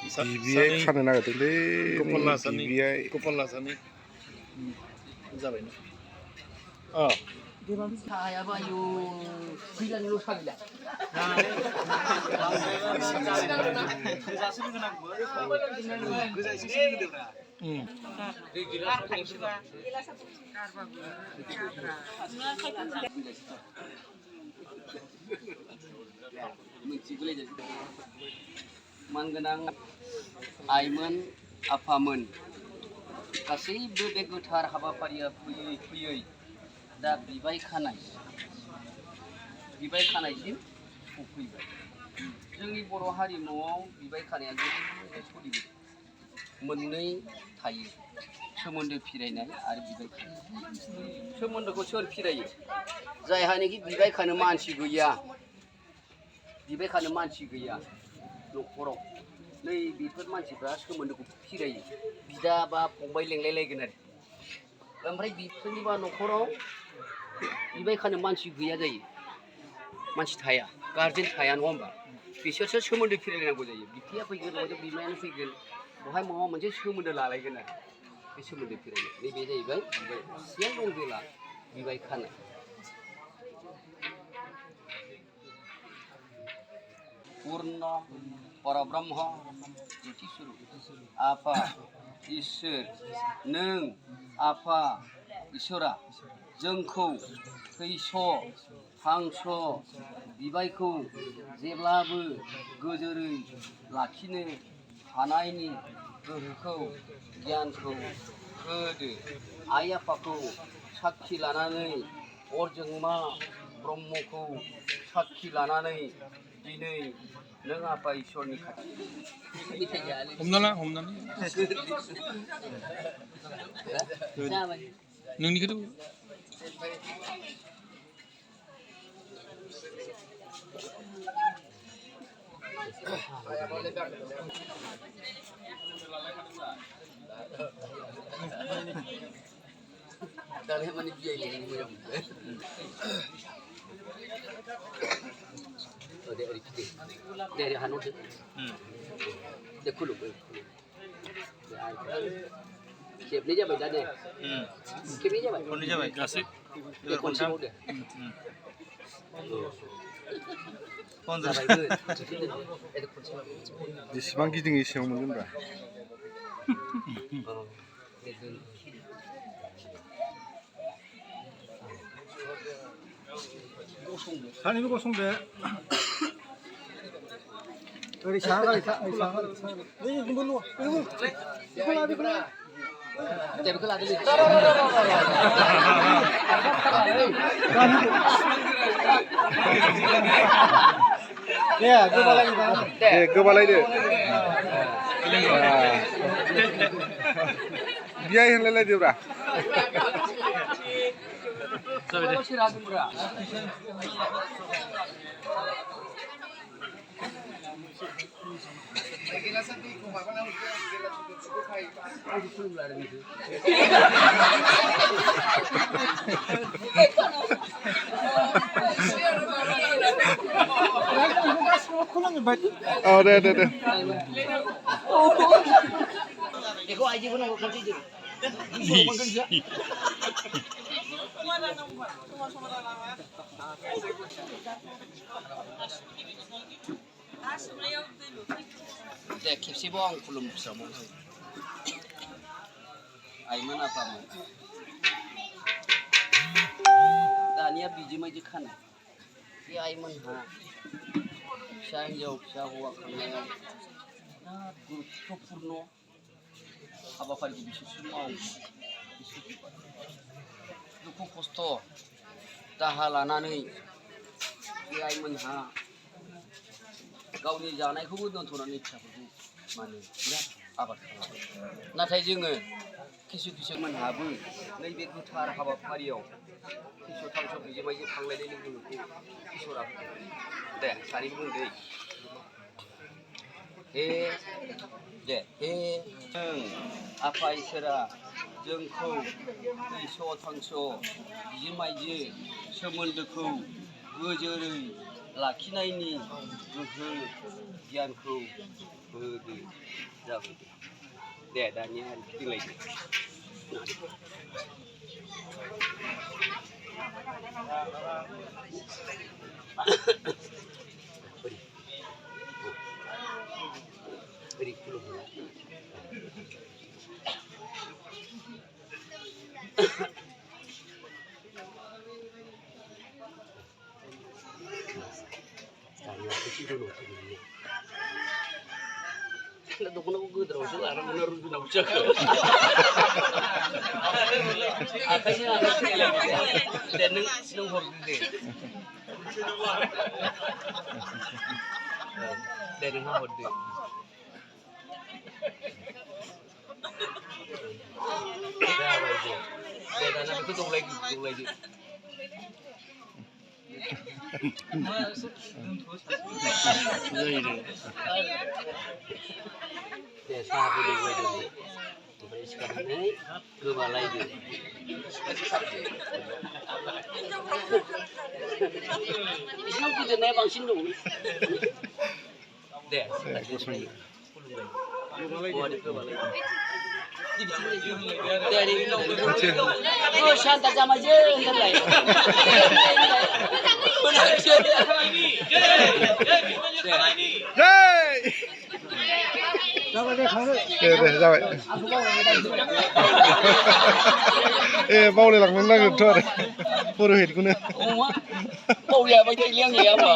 बिबियाय खानो नागिरदोंलै बिबियाय कपला सानै जाबाय ना सायाबा यो फैलानिल' सागिला मानगोनां आइमोन आफामोन गासैबो बे गोथार हाबाफारिया फैयै दा बिबाय खानायसिम सफैबाय। जोंनि बर' हारिमुआव बिबाय खानाया गोदोनिफ्राय सोलिबोदों। मोननै थायो, सोमोन्दो फिरायनाय आरो बिबाय खानाय। सोमोन्दोखौ सोर फिरायो? जायहानिखि बिबाय खानो मानसि गैया, न'खराव नै बेफोर मानसिफ्रा सोमोन्दोखौ फिरायो। बिदा बा फंबाय लेंलायलायगोन आरो ओमफ्राय सोरनिबा न'खराव बिबाय खानो मानसि गैया जायो, मानसि थाया, गारजेन थाया, नङा होमबा? बिसोरसो सोमोन्दो फिरायलायनांगौ जायो। बिफाया फैगोन, नङाबा बिमायानो फैगोन, बहाय माबा मोनसे सोमोन्दो लालायगोन आरो बे सोमोन्दो फिरायनाय। नैबे जाहैबाय सियाल दंजेला बिबाय खानाय। पूर्ण परब्रह्म ज्योतिस्वरूप आफा इसोर, नों आफा इसोरा जोंखौ थैस' थांस' बिबायखौ जेब्लाबो गोजोरै लाखिनो हानायनि गोहोखौ गियानखौ होदो। आइ आफाखौ साक्षि लानानै अरजोंमा ब्रह्मखौ साक्षि लानानै दिनै नों आफा इसोरनि खाथि हमनानै नोंनिखौथ' दालाय माने बियाय लेंनो मोजां मोनो। दे ओरै फिदे, दे ओरै हानहरदो, दे खुलुम, खेबनै जाबाय दा, दे खेबनै जाबाय, खननै जाबाय गासै दे खनसेबाव दे। जेसेबां गिदिं एसेबां मोनगोन दा। सानैबो गसंदो। ओरै साहा ओरै साहा बेखौ लादो दे गोबालायदो। बियाय होनलायलायदोब्रा। Oh, deh. Eko aja pun aku kerja je. Deh, kipsi boang belum bisa mau. Aiman apa mau? Dania Bijwmaijw Khanai. Dia Aiman ha. Saya jauh, saya bawa Khanai. Guruत्वपूर्ण हाबाफारिखौ बिसोरसो मावो। दुखु खस्थ' दाहा लानानै बे आइमोनहा गावनि जानायखौबो दोनथ'नानै फिसाफोरखौ माने बिराद आबाद खालामो। नाथाय जोङो किसु मोनहाबो नैबे गोथार हाबाफारियाव किसु थांस' बिजोमाइजो थांलायनायनि गोहोखौ इसोरा दे सानैबो बुंदो। हे जों आफा इसोरा जोंखौ थैस' थांस' बिजोमाइजो सोमोन्दोखौ गोजोरै लाखिनायनि गोहो गियानखौ होदो जाबाय दे दानिया गिदिंलायदो दख'नाखौ गोदोरावसो लाना मोना रुजुनावसो जाखो आखाइजों दे नों हरदो दे नोंहा हरदो जाबाय दे दाना बेखौ दौलायदो दे साहाखौ दौलायदो ओमफ्राय सिखारनानै गोबालायदो बिसिनाव गोजोननाया बांसिन दं दे शांता जामायजो होनलाय जाबाय बावलायलांनो नागिरथ' आरो पुर'हितखौनो बावलायाबाय थायोलै आंनिया होमबा